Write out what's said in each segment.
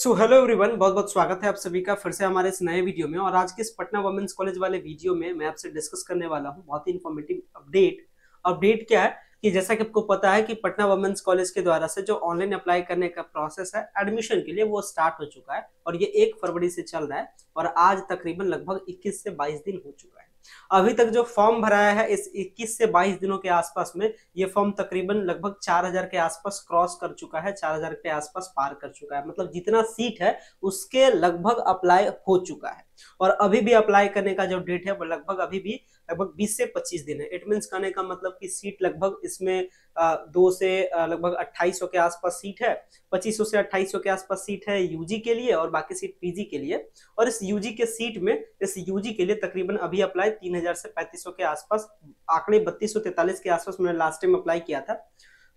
Hello everyone, बहुत बहुत स्वागत है आप सभी का फिर से हमारे इस नए वीडियो में। और आज के इस पटना वुमेन्स कॉलेज वाले वीडियो में मैं आपसे डिस्कस करने वाला हूं बहुत ही इन्फॉर्मेटिव अपडेट क्या है कि जैसा कि आपको पता है कि पटना वुमेन्स कॉलेज के द्वारा से जो ऑनलाइन अप्लाई करने का प्रोसेस है एडमिशन के लिए वो स्टार्ट हो चुका है और ये 1 फरवरी से चल रहा है और आज तकरीबन लगभग 21 से 22 दिन हो चुका है। अभी तक जो फॉर्म भराया है इस 21 से 22 दिनों के आसपास में ये फॉर्म तकरीबन लगभग 4000 के आसपास क्रॉस कर चुका है, 4000 के आसपास पार कर चुका है। मतलब जितना सीट है उसके लगभग अप्लाई हो चुका है और अभी भी अप्लाई करने का जो डेट है वो लगभग 20 से 25 दिन है। इट मीन्स कहने का मतलब कि सीट लगभग इसमें 2 से लगभग 2800 के आसपास सीट है, 2500 से 2800 के आसपास सीट है यूजी के लिए और बाकी सीट पीजी के लिए। और इस यूजी के सीट में इस यूजी के लिए तकरीबन अभी अप्लाई 3000 से 3500 के आसपास, आंकड़े 3243 के आसपास मैंने लास्ट टाइम अप्लाई किया था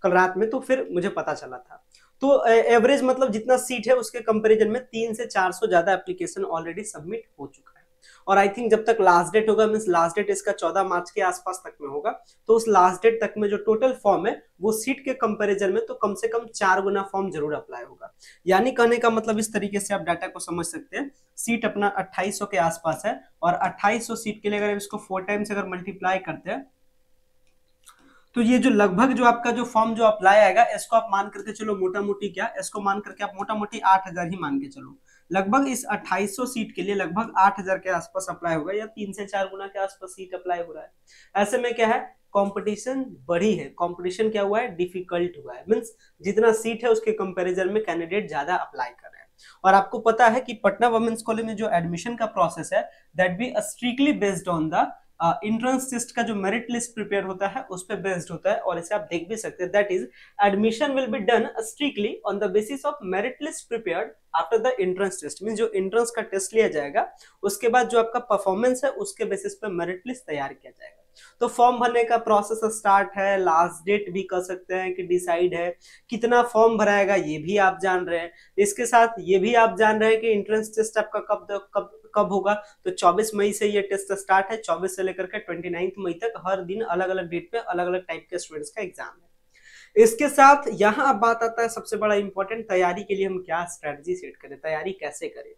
कल रात में, तो फिर मुझे पता चला था। तो एवरेज मतलब जितना सीट है उसके कंपैरिजन में 3 से 400 ज्यादा एप्लीकेशन ऑलरेडी सबमिट हो चुका है। और आई थिंक जब तक लास्ट डेट होगा, मींस लास्ट डेट इसका 14 मार्च के आसपास तक में होगा, तो उस लास्ट डेट तक में जो टोटल फॉर्म है वो सीट के कंपैरिजन में तो कम से कम 4 गुना फॉर्म जरूर अप्लाई होगा। यानी कहने का मतलब इस तरीके से आप डाटा को समझ सकते हैं। सीट अपना 2800 के आसपास है और 2800 सीट के लिए अगर इसको 4 टाइम्स अगर मल्टीप्लाई करते हैं तो ये जो लगभग जो आपका जो फॉर्म जो अप्लाई आएगा इसको आप मान करके चलो, मोटा मोटी क्या, इसको मान करके आप मोटा मोटी 8000 ही मान के चलो। लगभग इस 2800 सीट के लिए लगभग 8000 के आसपास अप्लाई होगा या 3 से 4 गुना के आसपास सीट अप्लाई हो रहा है। ऐसे में क्या है, कंपटीशन बढ़ी है, कंपटीशन क्या हुआ है, डिफिकल्ट हुआ है। मींस जितना सीट है उसके कंपैरिजन में कैंडिडेट ज्यादा अप्लाई कर रहे हैं। और आपको पता है कि पटना वुमेन्स कॉलेज में जो एडमिशन का प्रोसेस है that be strictly based on the entrance test का जो मेरिट लिस्ट प्रिपेयर होता है उस पर बेस्ड होता है। और इसे आप देख भी सकते हैं, that is admission will be done strictly on the basis of merit list prepared after the entrance test. Means जो एंट्रेंस का टेस्ट लिया जाएगा उसके बाद जो आपका परफॉर्मेंस है उसके बेसिस पे मेरिट लिस्ट तैयार किया जाएगा। तो फॉर्म भरने का प्रोसेस स्टार्ट है, लास्ट डेट भी कह सकते हैं कि डिसाइड है, कितना फॉर्म भराएगा ये भी आप जान रहे हैं। इसके साथ ये भी आप जान रहे हैं कि एंट्रेंस टेस्ट आपका कब होगा। तो 24 मई से ये टेस्ट स्टार्ट है, 24 से लेकर के 29 मई तक हर दिन अलग अलग डेट पे अलग अलग टाइप के स्टूडेंट्स का एग्जाम है। इसके साथ यहाँ अब बात आता है सबसे बड़ा इंपॉर्टेंट, तैयारी के लिए हम क्या स्ट्रेटजी सेट करें, तैयारी कैसे करें।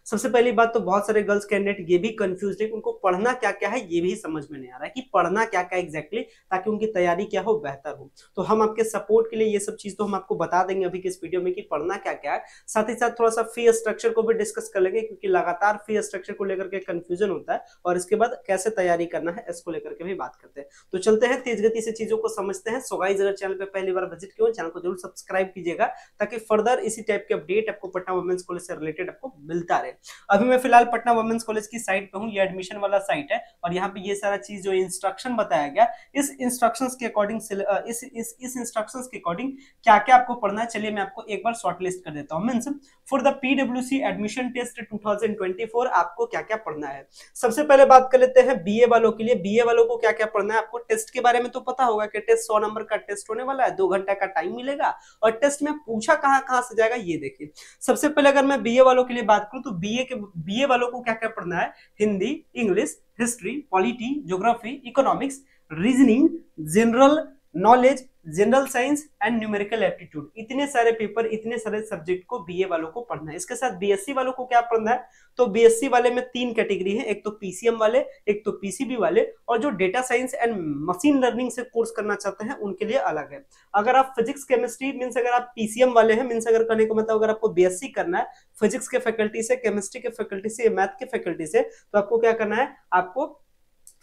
सबसे पहली बात तो बहुत सारे गर्ल्स कैंडिडेट ये भी कंफ्यूज है कि उनको पढ़ना क्या क्या है ये भी समझ में नहीं आ रहा है कि पढ़ना क्या क्या एग्जैक्टली, ताकि उनकी तैयारी क्या हो, बेहतर हो। तो हम आपके सपोर्ट के लिए ये सब चीज तो हम आपको बता देंगे अभी के इस वीडियो में कि पढ़ना क्या क्या है। साथ ही साथ थोड़ा सा फी स्ट्रक्चर को भी डिस्कस कर लेंगे क्योंकि लगातार फी स्ट्रक्चर को लेकर के कंफ्यूजन होता है। और इसके बाद कैसे तैयारी करना है इसको लेकर के भी बात करते हैं। तो चलते हैं तेज गति से चीजों को समझते हैं। सो गाइस, अगर चैनल पे पहली बार विजिट किया हो चैनल को जरूर सब्सक्राइब कीजिएगा ताकि फर्दर इसी टाइप के अपडेट आपको पटना वुमेन्स कॉलेज से रिलेटेड आपको मिलता रहे। अभी मैं फिलहाल पटना वुमेन्स कॉलेज की साइट पे हूँ, ये एडमिशन वाला साइट है और यहाँ पे ये सारा चीज जो इंस्ट्रक्शन बताया गया इस इंस्ट्रक्शंस के अकॉर्डिंग इस इंस्ट्रक्शंस के अकॉर्डिंग क्या क्या आपको पढ़ना है, चलिए मैं आपको एक बार शॉर्ट लिस्ट कर देता हूँ। Means for the PWC admission test 2024 आपको क्या क्या पढ़ना है। सबसे पहले बात कर लेते हैं बीए वालों के लिए। बीए वालों को क्या क्या पढ़ना है, आपको टेस्ट के बारे में तो पता होगा कि टेस्ट 100 नंबर का टेस्ट होने वाला है, 2 घंटा का टाइम मिलेगा और टेस्ट में पूछा कहां से जाएगा ये देखिए। सबसे पहले अगर मैं बीए वालों के लिए बात करूं तो बीए वालों को क्या क्या पढ़ना है, Hindi, English, history, polity, geography, economics, reasoning, general knowledge, general science and numerical aptitude. इतने सारे पेपर, इतने सारे सब्जेक्ट को बीए वालों को पढ़ना है। इसके साथ बीएससी वालों को क्या पढ़ना है, तो बीएससी वाले में 3 कैटेगरी है, एक तो पीसीएम वाले, एक तो पीसीबी वाले और जो data science and machine learning से कोर्स करना चाहते हैं उनके लिए अलग है। अगर आप फिजिक्स केमिस्ट्री मींस अगर आप पीसीएम वाले हैं, मींस अगर करने को मतलब अगर आपको बीएससी करना है फिजिक्स के फैकल्टी से, केमिस्ट्री के फैकल्टी से, मैथ के फैकल्टी से, तो आपको क्या करना है, आपको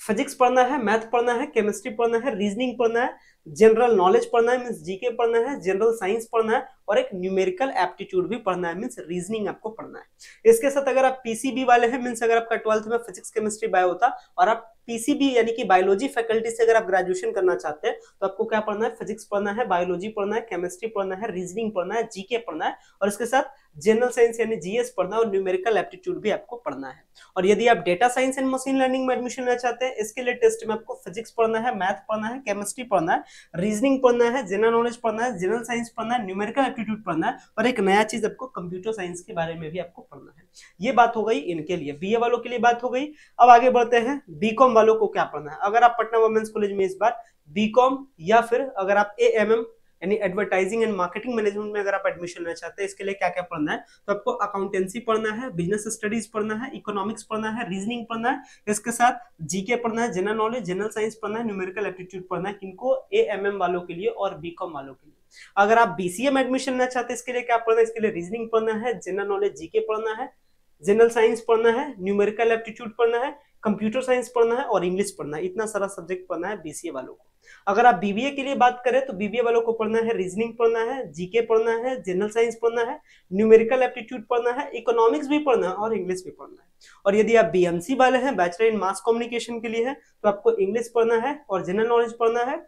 फिजिक्स पढ़ना है, मैथ पढ़ना है, केमिस्ट्री पढ़ना है, रीजनिंग पढ़ना है, जनरल नॉलेज पढ़ना है मींस जीके पढ़ना है, जनरल साइंस पढ़ना है और एक न्यूमेरिकल एप्टीट्यूड भी पढ़ना है मींस रीजनिंग आपको पढ़ना है। इसके साथ अगर आप पीसीबी वाले हैं, मींस अगर आपका 12th में फिजिक्स केमिस्ट्री बायो होता और आप पीसीबी यानी कि बायोलॉजी फैकल्टी से अगर आप ग्रेजुएशन करना चाहते हैं तो आपको क्या पढ़ना है, फिजिक्स पढ़ना है, बायोलॉजी पढ़ना है, केमिस्ट्री पढ़ना है, रीजनिंग पढ़ना है, जीके पढ़ना है और इसके साथ जनरल साइंस यानी जीएस पढ़ना और न्यूमेरिकल एप्टीट्यूड भी आपको पढ़ना है। और यदि आप data science and machine learning में एडमिशन लेना चाहते हैं इसके लिए टेस्ट में आपको फिजिक्स पढ़ना है, मैथ पढ़ना है, केमिस्ट्री पढ़ना है, रीजनिंग पढ़ना है, जनरल नॉलेज पढ़ना है, जनरल साइंस पढ़ना है, न्यूमेरिकल एप्टीट्यूड पढ़ना है और एक नया चीज आपको कंप्यूटर साइंस के बारे में भी आपको पढ़ना है। ये बात हो गई इनके लिए, बीए वालों के लिए बात हो गई। अब आगे बढ़ते हैं, बीकॉम वालों को क्या पढ़ना है। अगर आप पटना वुमेन्स कॉलेज में इस बार बीकॉम या फिर अगर आप एएमएम यानी एडवर्टाइजिंग एंड मार्केटिंग मैनेजमेंट में अगर आप एडमिशन लेना चाहते हैं, इसके लिए क्या क्या पढ़ना है, तो आपको अकाउंटेंसी पढ़ना है, बिजनेस स्टडीज पढ़ना है, इकोनॉमिक्स पढ़ना है, रीजनिंग पढ़ना है, इसके साथ जीके पढ़ना है, जनरल नॉलेज, जनरल साइंस पढ़ना है, न्यूमेरिकल एप्टीट्यूड पढ़ना है, किनको एएमएम वालों के लिए और बीकॉम वालों के लिए। अगर आप बीसीए में एडमिशन लेना चाहते हैं, इसके लिए क्या पढ़ना है, इसके लिए रीजनिंग पढ़ना है, जनरल नॉलेज जीके पढ़ना है, जनरल साइंस पढ़ना है, न्यूमेरिकल एप्टीट्यूड पढ़ना है, कंप्यूटर साइंस पढ़ना है और इंग्लिश पढ़ना है। इतना सारा सब्जेक्ट पढ़ना है बीसीए वालों को। अगर आप बीबीए के लिए बात करें तो बीबीए वालों को पढ़ना है रीजनिंग पढ़ना है, जीके पढ़ना है, जनरल साइंस पढ़ना है, न्यूमेरिकल एप्टीट्यूड पढ़ना है, इकोनॉमिक्स भी पढ़ना है और इंग्लिश भी पढ़ना है। और यदि आप बीएमसी वाले हैं, बैचलर इन मास कम्युनिकेशन के लिए है, तो आपको इंग्लिश पढ़ना है और जनरल नॉलेज पढ़ना है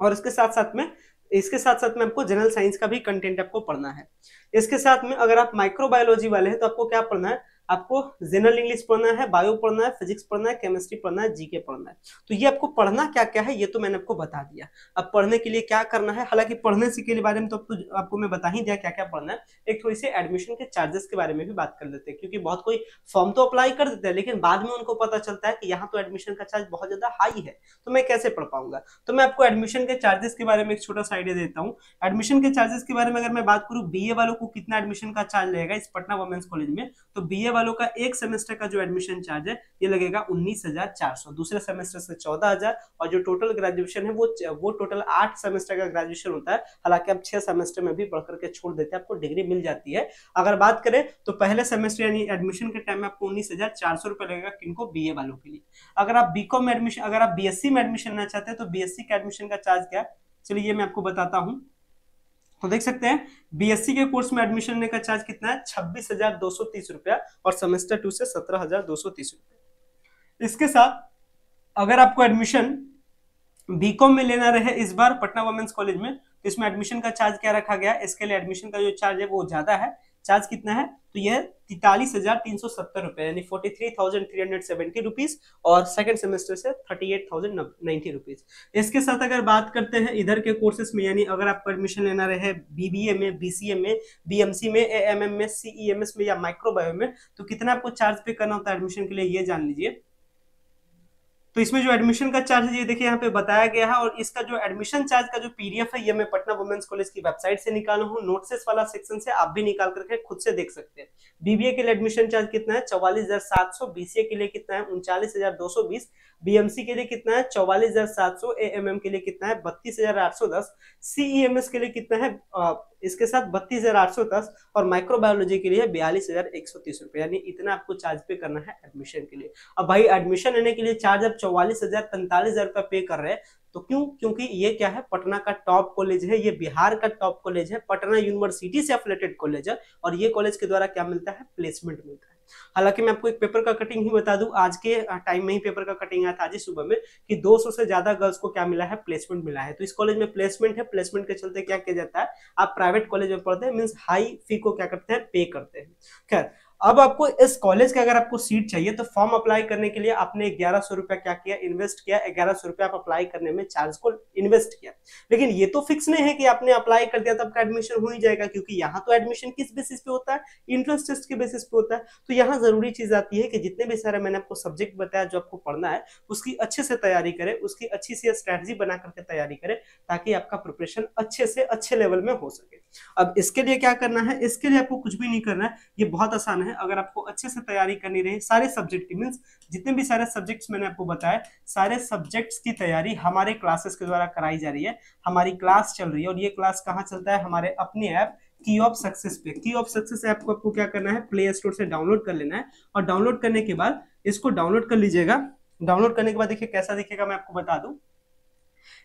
और इसके साथ साथ में आपको जनरल साइंस का भी कंटेंट आपको पढ़ना है। इसके साथ में अगर आप माइक्रोबायोलॉजी वाले हैं तो आपको क्या पढ़ना है, आपको जनरल इंग्लिश पढ़ना है, बायो पढ़ना है, फिजिक्स पढ़ना है, केमिस्ट्री पढ़ना है, जीके पढ़ना है। तो ये आपको पढ़ना क्या क्या है ये तो मैंने आपको बता दिया। अब पढ़ने के लिए क्या करना है, हालांकि पढ़ने से के बारे में तो आपको मैं बता ही दिया क्या क्या पढ़ना है। एक थोड़ी सी एडमिशन के चार्जेस के बारे में भी बात कर लेते हैं, क्योंकि बहुत कोई फॉर्म तो अप्लाई कर देते हैं लेकिन बाद में उनको पता चलता है कि यहाँ तो एडमिशन का चार्ज बहुत ज्यादा हाई है, तो मैं कैसे पढ़ पाऊंगा। तो मैं आपको एडमिशन के चार्जेस के बारे में एक छोटा सा आइडिया देता हूँ। एडमिशन के चार्जेस के बारे में अगर मैं बात करूँ, बीए वालों को कितना एडमिशन का चार्ज लगेगा इस पटना वुमेन्स कॉलेज में, तो बीए वालों का एक सेमेस्टर का जो एडमिशन चार्ज है ये लगेगा 19,400, दूसरे सेमेस्टर से 14,000 और जो टोटल ग्रेजुएशन है वो टोटल 8 सेमेस्टर का ग्रेजुएशन होता है। हालांकि आप 6 सेमेस्टर में भी बढ़ करके छोड़ देते हैं, आपको डिग्री मिल जाती है। अगर बात करें तो पहले सेमेस्टर यानी एडमिशन के टाइम में आपको 19,400 रुपए लगेगा, किनको, बीए वालों के लिए। अगर आप बीकॉम में एडमिशन, अगर आप बीएससी में एडमिशन लेना चाहते हैं तो बीएससी का एडमिशन का चार्ज क्या है, चलिए ये मैं आपको बताता हूं। तो देख सकते हैं बीएससी के कोर्स में एडमिशन लेने का चार्ज कितना है, 26,230 रुपया और सेमेस्टर 2 से 17,230 रुपया। इसके साथ अगर आपको एडमिशन बीकॉम में लेना रहे इस बार पटना वुमेन्स कॉलेज में, तो इसमें एडमिशन का चार्ज क्या रखा गया, इसके लिए एडमिशन का जो चार्ज है वो ज्यादा है। चार्ज कितना है, तो यह 43,370 रुपए यानी 43,370 रुपीज और सेकंड सेमेस्टर से 38,090 रुपीज। इसके साथ अगर बात करते हैं इधर के कोर्सेस में, यानी अगर आपको एडमिशन लेना रहे बीबीए में, बीसीए में, बीएमसी में, एएमएम में, सीईएमएस में या माइक्रोबायो में, तो कितना आपको चार्ज पे करना होता है एडमिशन के लिए ये जान लीजिए। तो इसमें जो एडमिशन का चार्ज है ये देखिए यहाँ पे बताया गया है, और इसका जो एडमिशन चार्ज का जो पीडीएफ है ये मैं पटना वुमेन्स कॉलेज की वेबसाइट से निकाला हूँ, नोट्स वाला सेक्शन से आप भी निकाल करके खुद से देख सकते हैं। बीबीए के लिए एडमिशन चार्ज कितना है, 44,700, बीसीए के लिए कितना है, 39,220, बीएमसी के लिए कितना है, 44,700, एएमएम के लिए कितना है, 32,810, सीईएमएस के लिए कितना है, इसके साथ 32,810 और माइक्रोबायोलॉजी के लिए 42,130 रुपए, यानी इतना आपको चार्ज पे करना है एडमिशन के लिए। अब भाई एडमिशन लेने के लिए चार्ज आप 44,000 45,000 रुपए पे कर रहे हैं, तो क्यों, क्योंकि ये क्या है, पटना का टॉप कॉलेज है, ये बिहार का टॉप कॉलेज है, पटना यूनिवर्सिटी से एफिलिएटेड कॉलेज है और ये कॉलेज के द्वारा क्या मिलता है, प्लेसमेंट मिलता है। हालांकि मैं आपको एक पेपर का कटिंग ही बता दूं, आज के टाइम में ही पेपर का कटिंग आया था आज ही सुबह में, कि 200 से ज्यादा गर्ल्स को क्या मिला है, प्लेसमेंट मिला है। तो इस कॉलेज में प्लेसमेंट है, प्लेसमेंट के चलते क्या किया जाता है, आप प्राइवेट कॉलेज में पढ़ते हैं मींस हाई फी को क्या करते हैं, पे करते हैं। खैर अब आपको इस कॉलेज के अगर आपको सीट चाहिए तो फॉर्म अप्लाई करने के लिए आपने 1100 रुपया क्या किया, इन्वेस्ट किया। 1100 रुपया आप अप्लाई करने में चार्ज को इन्वेस्ट किया, लेकिन ये तो फिक्स नहीं है कि आपने अप्लाई कर दिया तब का एडमिशन हो ही जाएगा, क्योंकि यहाँ तो एडमिशन किस बेसिस पे होता है, इंट्रेंस टेस्ट के बेसिस पे होता है। तो यहाँ जरूरी चीज आती है कि जितने भी सारे मैंने आपको सब्जेक्ट बताया जो आपको पढ़ना है उसकी अच्छे से तैयारी करें, उसकी अच्छी सी स्ट्रैटेजी बना करके तैयारी करें, ताकि आपका प्रिपरेशन अच्छे से अच्छे लेवल में हो सके। अब इसके लिए क्या करना है, इसके लिए आपको कुछ भी नहीं करना है, ये बहुत आसान है। अगर आपको अच्छे से तैयारी करनी रही सारे सब्जेक्ट की, मींस जितने भी सारे सब्जेक्ट्स मैंने आपको बताया, सारे सब्जेक्ट्स की तैयारी हमारे क्लासेस के द्वारा कराई जा रही है। हमारी क्लास चल रही है और ये क्लास कहाँ चलता है, हमारे अपने ऐप की ऑफ सक्सेस पे। की ऑफ सक्सेस ऐप को आपको क्या करना है, प्ले स्टोर से डाउनलोड कर लेना है और डाउनलोड करने के बाद इसको डाउनलोड कर लीजिएगा। डाउनलोड करने के बाद देखिए कैसा दिखेगा मैं आपको बता दूं।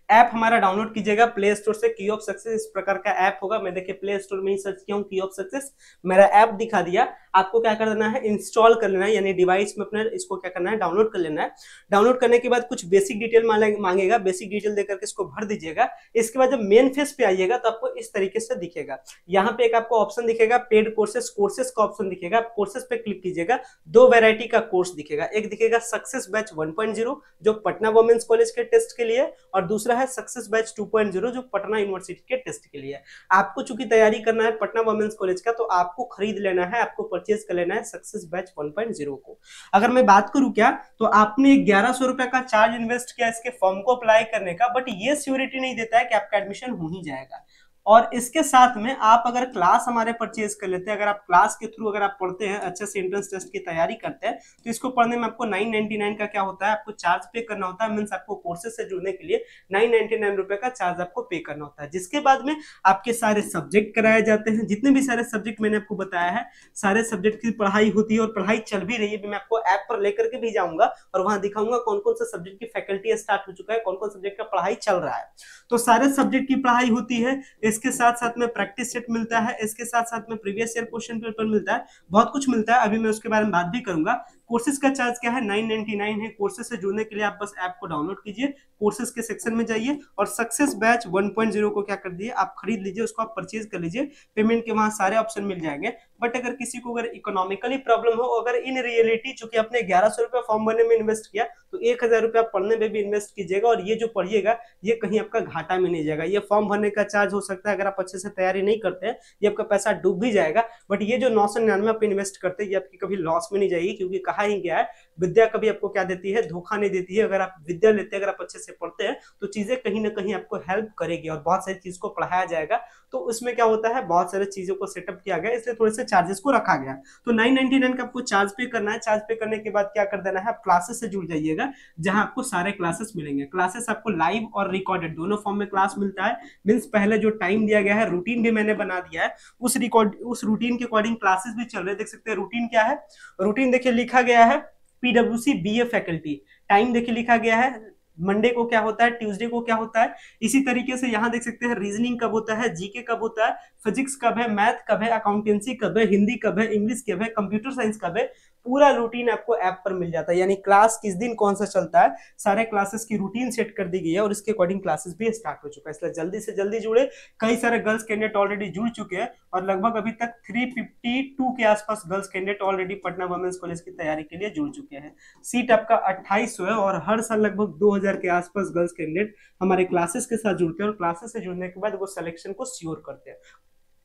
ऐप हमारा डाउनलोड कीजिएगा प्ले स्टोर से, की ऑफ सक्सेस इस प्रकार का ऐप होगा। मैं देखिए प्ले स्टोर में ही सर्च किया हूँ की ऑफ सक्सेस, मेरा ऐप दिखा दिया। आपको क्या कर देना है, इंस्टॉल कर लेना है, यानी डिवाइस में अपने इसको क्या करना है, डाउनलोड कर लेना है। डाउनलोड करने के बाद कुछ बेसिक डिटेल मांगेगा, बेसिक डिटेल देकर के इसको भर दीजिएगा। इसके बाद जब मेन फेस पे आइएगा तो आपको इस तरीके से दिखेगा। यहाँ पे एक आपको ऑप्शन दिखेगा पेड कोर्सेस, कोर्सेस का ऑप्शन दिखेगा, कोर्सेस पे क्लिक कीजिएगा। 2 वैरायटी का कोर्स दिखेगा, एक दिखेगा सक्सेस बैच 1.0 जो पटना वुमेन्स कॉलेज के टेस्ट के लिए, और दूसरा है सक्सेस बैच 2.0 जो पटना यूनिवर्सिटी के टेस्ट के लिए है। आपको चूंकि तैयारी करना है पटना वुमेन्स कॉलेज का, तो आपको खरीद लेना है, आपको परचेज कर लेना है सक्सेस बैच 1.0 को। अगर मैं बात करूं क्या, तो आपने 1100 रुपए का चार्ज इन्वेस्ट किया इसके फॉर्म को अप्लाई करने का, बट ये श्योरिटी नहीं देता है कि आपका एडमिशन हो ही जाएगा। और इसके साथ में आप अगर क्लास हमारे परचेज कर लेते हैं, अगर आप क्लास के थ्रू अगर आप पढ़ते हैं, अच्छे से एंट्रेंस टेस्ट की तैयारी करते हैं, तो इसको पढ़ने में आपको 999 का क्या होता है, आपको चार्ज पे करना होता है। मींस आपको कोर्सेज से जुड़ने के लिए 999 रुपए का चार्ज आपको पे करना होता है, जिसके बाद में आपके सारे सब्जेक्ट कराए जाते हैं। जितने भी सारे सब्जेक्ट मैंने आपको बताया है, सारे सब्जेक्ट की पढ़ाई होती है और पढ़ाई चल भी रही है। मैं आपको ऐप पर लेकर के भी जाऊंगा और वहां दिखाऊंगा कौन कौन से सब्जेक्ट की फैकल्टी स्टार्ट हो चुका है, कौन कौन सब्जेक्ट का पढ़ाई चल रहा है। तो सारे सब्जेक्ट की पढ़ाई होती है, इसके साथ साथ में प्रैक्टिस सेट मिलता है, इसके साथ साथ में प्रीवियस ईयर क्वेश्चन पेपर मिलता है, बहुत कुछ मिलता है। अभी मैं उसके बारे में बात भी करूंगा। कोर्सेज का चार्ज क्या है, 999 है। कोर्सेज से जुड़ने के लिए आप बस ऐप को डाउनलोड कीजिए, कोर्सेज के सेक्शन में जाइए और सक्सेस बैच 1.0 को क्या कर दिए, आप खरीद लीजिए, उसको आप परचेज कर लीजिए। पेमेंट के वहां सारे ऑप्शन मिल जाएंगे। बट अगर किसी को अगर इकोनॉमिकली प्रॉब्लम हो, अगर इन रियलिटी चूंकि आपने 1100 रुपए फॉर्म भरने में इन्वेस्ट किया, तो 1000 रुपए आप पढ़ने में भी इन्वेस्ट कीजिएगा और ये जो पढ़िएगा ये कहीं आपका घाटा में नहीं जाएगा। ये फॉर्म भरने का चार्ज हो सकता है, अगर आप अच्छे से तैयारी नहीं करते हैं ये आपका पैसा डूब भी जाएगा। बट ये जो 999 आप इन्वेस्ट करते हैं ये आपकी कभी लॉस में नहीं जाएगी, क्योंकि कहा ही गया है विद्या कभी आपको क्या देती है, धोखा नहीं देती है। अगर आप विद्या लेते हैं, अगर आप अच्छे से पढ़ते हैं, तो चीजें कहीं ना कहीं आपको हेल्प करेगी और बहुत सारी चीज को पढ़ाया जाएगा। तो उसमें क्या होता है, बहुत सारी चीजों को सेटअप किया गया, इसलिए थोड़े से चार्जेस को रखा गया। तो 999 का आपको चार्ज पे करना है। चार्ज पे करने के बाद क्या कर देना है, आप क्लासेस से जुड़ जाइएगा, जहां आपको सारे क्लासेस मिलेंगे। क्लासेस आपको लाइव और रिकॉर्डेड दोनों फॉर्म में क्लास मिलता है। मींस पहले जो टाइम दिया गया है, रूटीन भी मैंने बना दिया है, उस रूटीन के अकॉर्डिंग क्लासेस भी चल रहे हैं। देख सकते हैं रूटीन क्या है, रूटीन देखिए लिखा गया है पीडब्ल्यूसी बीए फैकल्टी। टाइम देखिए लिखा गया है, मंडे को क्या होता है, ट्यूसडे को क्या होता है। इसी तरीके से यहाँ देख सकते हैं रीजनिंग कब होता है, जीके कब होता है, फिजिक्स कब है, मैथ कब है, अकाउंटेंसी कब है, हिंदी कब है, इंग्लिश कब है, कंप्यूटर साइंस कब है। पूरा रूटीन आपको ऐप पर मिल जाता है, यानी क्लास किस दिन कौन सा चलता है, सारे क्लासेस की रूटीन सेट कर दी गई है और इसके अकॉर्डिंग क्लासेस भी स्टार्ट हो चुका है। इसलिए जल्दी से जल्दी जुड़े। कई सारे गर्ल्स कैंडिडेट ऑलरेडी जुड़ चुके हैं और लगभग अभी तक 352 के आसपास girls candidate already Patna women's college की तैयारी के लिए जुड़ चुके हैं। सीट आपका 2800 है और हर साल लगभग 2000 के आसपास गर्ल्स कैंडिडेट हमारे क्लासेस के साथ जुड़ते हैं और क्लासेस से जुड़ने के बाद वो सिलेक्शन को श्योर करते हैं।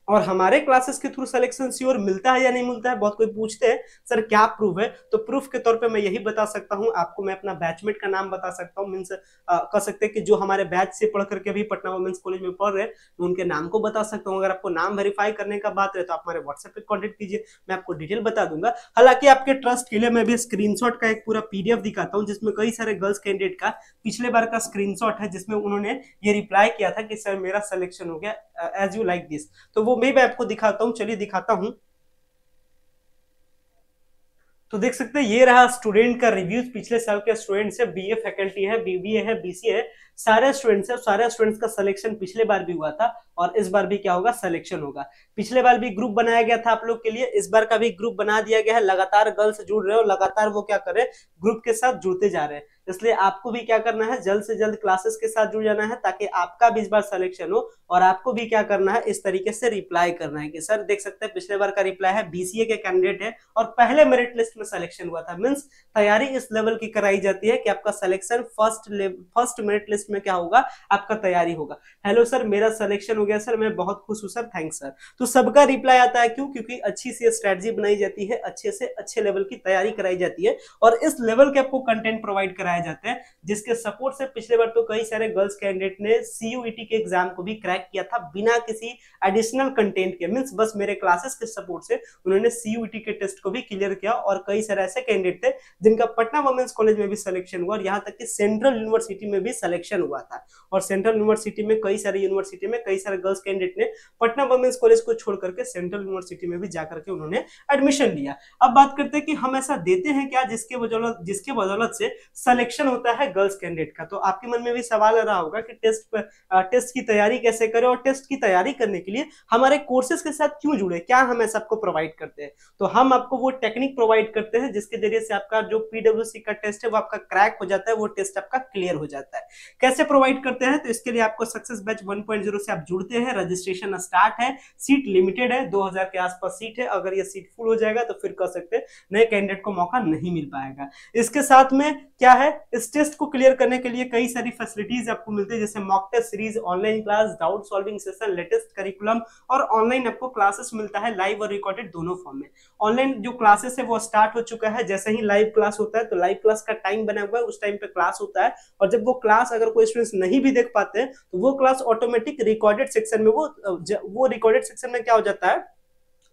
और हमारे क्लासेस के थ्रू सिलेक्शन श्योर मिलता है या नहीं मिलता है, बहुत कोई पूछते हैं सर क्या प्रूफ है। तो प्रूफ के तौर पे मैं यही बता सकता हूं आपको, मैं अपना बैचमेट का नाम बता सकता हूं। मींस कह सकते हैं कि जो हमारे बैच से पढ़ करके अभी पटना वुमेन्स कॉलेज में पढ़ रहे हैं, मैं उनके नाम को बता सकता हूं। अगर आपको नाम वेरीफाई करने का बात है तो आप हमारे व्हाट्सएप पे कॉन्टेक्ट कीजिए, मैं आपको डिटेल बता दूंगा। हालांकि आपके ट्रस्ट के लिए मैं भी स्क्रीनशॉट का एक पूरा पीडीएफ दिखाता हूँ, जिसमें कई सारे गर्ल्स कैंडिडेट का पिछले बार का स्क्रीनशॉट है, जिसमें उन्होंने ये रिप्लाई किया था कि सर मेरा सिलेक्शन हो गया एज यू लाइक दिस। तो वो मैं आपको दिखाता हूं, चलिए दिखाता हूं। तो देख सकते हैं ये रहा स्टूडेंट का रिव्यूज। पिछले साल के स्टूडेंट्स है, बीए फैकल्टी है, बीबीए है, बीसीए है, सारे स्टूडेंट्स है। सारे स्टूडेंट्स का सिलेक्शन पिछले बार भी हुआ था और इस बार भी क्या होगा, सिलेक्शन होगा। पिछले बार भी ग्रुप बनाया गया था आप लोग के लिए, इस बार का भी ग्रुप बना दिया गया है। लगातार गर्ल्स जुड़ रहे हो, लगातार वो क्या कर रहे हैं, ग्रुप के साथ जुड़ते जा रहे हैं। इसलिए आपको भी क्या करना है, जल्द से जल्द क्लासेस के साथ जुड़ जाना है, ताकि आपका भी इस बार सिलेक्शन हो। और आपको भी क्या करना है, इस तरीके से रिप्लाई करना है कि सर देख सकते हैं पिछले बार का रिप्लाई है, बीसीए के कैंडिडेट है और पहले मेरिट लिस्ट में सिलेक्शन हुआ था। मींस तैयारी इस लेवल की कराई जाती है कि आपका सिलेक्शन फर्स्ट मेरिट लिस्ट में क्या होगा, आपका तैयारी होगा। हेलो सर मेरा सिलेक्शन हो गया सर, मैं बहुत खुश हूं सर, थैंक्स सर। तो सबका रिप्लाई आता है, क्यों, क्योंकि अच्छी सी स्ट्रेटजी बनाई जाती है, अच्छे से अच्छे लेवल की तैयारी कराई जाती है और इस लेवल के आपको कंटेंट प्रोवाइड कराए जाते हैं, जिसके सपोर्ट से पिछले बार तो कई सारे गर्ल्स कैंडिडेट ने सीयूईटी के एग्जाम को भी क्रैक किया था बिना किसी एडिशनल कंटेंट के। मींस बस मेरे क्लासेस के सपोर्ट से उन्होंने सीयूईटी के टेस्ट को भी क्लियर किया। और कई सारे ऐसे कैंडिडेट थे जिनका पटना वुमेन्स कॉलेज में भी सिलेक्शन हुआ और यहाँ तक कि सेंट्रल यूनिवर्सिटी में भी सिलेक्शन हुआ था। और सेंट्रल यूनिवर्सिटी में कई सारे गर्ल्स कैंडिडेट ने पटना वुमेन्स कॉलेज को छोड़ करके सेंट्रल यूनिवर्सिटी में भी जाकर के उन्होंने एडमिशन लिया। अब बात करते हैं कि हम ऐसा देते हैं क्या जिसके बदौलत से सिलेक्शन होता है गर्ल्स कैंडिडेट का। तो आपके मन में भी सवाल आ रहा होगा कि टेस्ट की तैयारी कैसे करें और टेस्ट की तैयारी करने के लिए हमारे कोर्सेज के साथ क्यों जुड़े, क्या हम ऐसा आपको प्रोवाइड करते हैं। तो हम आपको वो टेक्निक प्रोवाइड करते हैं जिसके जरिए से आपका जो पीडब्ल्यूसी का टेस्ट है वो आपका क्रैक हो जाता है, वो टेस्ट आपका क्लियर हो जाता है। कैसे प्रोवाइड करते हैं, तो इसके लिए आपको सक्सेस बैच 1.0 से आप जुड़ते हैं, रजिस्ट्रेशन स्टार्ट है, सीट लिमिटेड है, 2000 के आसपास सीट है, अगर ये सीट फुल हो जाएगा तो फिर कह सकते हैं नए कैंडिडेट को मौका नहीं मिल पाएगा। इसके साथ में क्या है, इस टेस्ट को क्लियर करने के लिए कई सारी फैसिलिटीज आपको मिलती है, जैसे mock test series, online class, doubt solving session, latest curriculum और ऑनलाइन आपको क्लासेस मिलता है लाइव और रिकॉर्डेड दोनों फॉर्म में। ऑनलाइन जो क्लासेस है वो स्टार्ट हो चुका है, जैसे ही लाइव क्लास होता है तो लाइव क्लास का टाइम बना हुआ है, उस टाइम पे क्लास होता है, और जब वो क्लास अगर कोई स्टूडेंट्स नहीं भी देख पाते हैं तो वो क्लास ऑटोमेटिक रिकॉर्डेड सेक्शन में वो रिकॉर्डेड सेक्शन में क्या हो जाता है,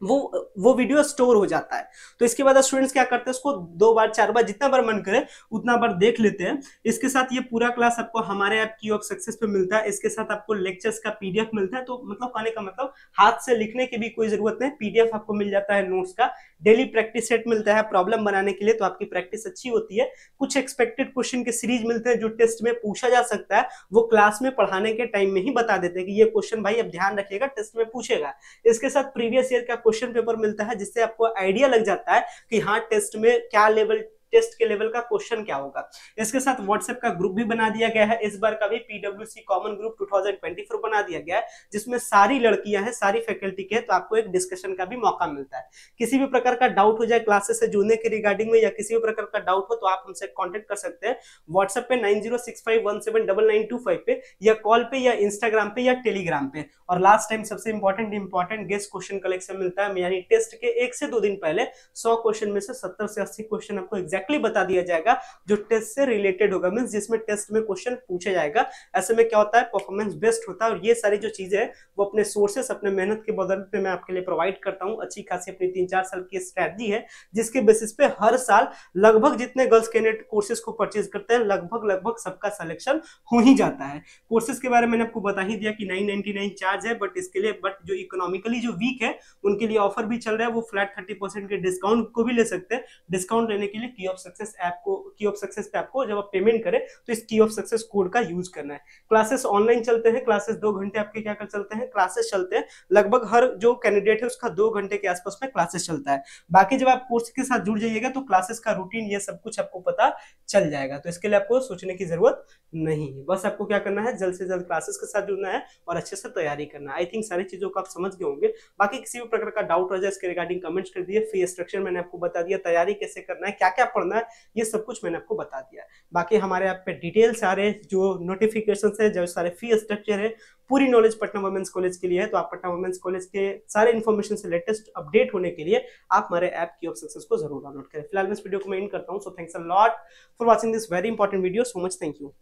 वो वीडियो स्टोर हो जाता है। तो इसके बाद स्टूडेंट्स क्या करते हैं, उसको 2 बार 4 बार जितना बार मन करे उतना बार देख लेते हैं। इसके साथ ये पूरा क्लास आपको हमारे ऐप की ऑफ सक्सेस पे मिलता है। इसके साथ आपको लेक्चर्स का पीडीएफ मिलता है, तो मतलब कहने का मतलब हाथ से लिखने की भी कोई जरूरत नहीं, पीडीएफ आपको मिल जाता है नोट्स का। डेली प्रैक्टिस सेट मिलता है प्रॉब्लम बनाने के लिए, तो आपकी प्रैक्टिस अच्छी होती है। कुछ एक्सपेक्टेड क्वेश्चन के सीरीज मिलते हैं जो टेस्ट में पूछा जा सकता है, वो क्लास में पढ़ाने के टाइम में ही बता देते हैं कि ये क्वेश्चन भाई अब ध्यान रखिएगा टेस्ट में पूछेगा। इसके साथ प्रीवियस ईयर का क्वेश्चन पेपर मिलता है, जिससे आपको आइडिया लग जाता है कि हाँ टेस्ट में क्या लेवल, टेस्ट के लेवल का क्वेश्चन क्या होगा। इसके साथ व्हाट्सएप का ग्रुप भी बना दिया गया है, इस बार का भी पीडब्ल्यूसी कॉमन ग्रुप 2024 बना दिया गया है, जिसमें सारी लड़कियां हैं, सारी फैकल्टी के हैं, तो आपको एक डिस्कशन का भी मौका मिलता है। किसी भी प्रकार का डाउट हो जाए क्लासेस से जुड़ने के रिगार्डिंग में, या किसी भी प्रकार का डाउट हो तो आप हमसे कॉन्टेक्ट कर सकते हैं व्हाट्सएप पे 9065179925 पे, या कॉल पे, या इंस्टाग्राम पे, या टेलीग्राम पे। और लास्ट टाइम सबसे इंपॉर्टेंट गेस्ट क्वेश्चन कलेक्शन मिलता है, यानी टेस्ट के 1 से 2 दिन पहले 100 क्वेश्चन में से 70 से 80 क्वेश्चन आपको एग्जैक्टली बता दिया जाएगा जो टेस्ट से रिलेटेड होगा, मींस जिसमें टेस्ट में क्वेश्चन पूछा जाएगा। ऐसे में क्या होता है, परफॉर्मेंस बेस्ट होता है। और ये सारी जो चीजें हैं वो अपने सोर्सेस, अपने मेहनत के बदौलत पे मैं आपके लिए प्रोवाइड करता हूँ। अच्छी खासी अपनी 3-4 साल की स्ट्रेटजी है, जिसके बेसिस पे हर साल लगभग जितने गर्ल्स कैंडिडेट कोर्सेज को परचेज करते हैं लगभग सबका सिलेक्शन हो ही जाता है। कोर्सेज के बारे में मैंने आपको बता ही दिया कि 999 चार्ज है, बट इसके लिए जो इकोनॉमिकली जो वीक है उनके लिए ऑफर भी चल रहा है, वो फ्लैट 30% के डिस्काउंट को भी ले सकते हैं। डिस्काउंट लेने के लिए की ऑफ सक्सेस ऐप को, की ऑफ सक्सेस पे आपको जब आप पेमेंट करें तो इस की ऑफ सक्सेस कोड का यूज करना है। क्लासेस ऑनलाइन चलते हैं, क्लासेस 2 घंटे आपके क्या कर चलते हैं, क्लासेस चलते हैं। लगभग हर जो कैंडिडेट है उसका 2 घंटे के आसपास में क्लासेस चलता है। बाकी जब आप कोर्स के साथ जुड़ जाइएगा तो क्लासेस का रूटीन ये सब कुछ आपको पता चल जाएगा, तो इसके लिए आपको सोचने की जरूरत नहीं है। बस आपको क्या करना है, जल्द से जल्द क्लासेस के साथ जुड़ना है और अच्छे से तैयारी करना है। आई थिंक सारी चीजों को आप समझ गए होंगे। बाकी किसी भी प्रकार का डाउट हो जाए इसके रिगार्डिंग कमेंट्स कर दिए। फी स्ट्रक्चर मैंने आपको बता दिया, तैयारी कैसे करना है, क्या क्या पढ़ना है, ये सब कुछ मैंने आपको बता दिया। बाकी हमारे ऐप पे डिटेल सारे जो नोटिफिकेशन है, जो सारे फी स्ट्रक्चर है, पूरी नॉलेज पटना वुमेन्स कॉलेज के लिए है। तो आप पटना वुमेन्स कॉलेज के सारे इन्फॉर्मेशन से लेटेस्ट अपडेट होने के लिए आप हमारे ऐप की ऑफ सक्सेस को जरूर डाउनलोड करें। फिलहाल मैं इस वीडियो को मैं एंड करता हूं। So thanks a lot for watching this very important video. So much thank you.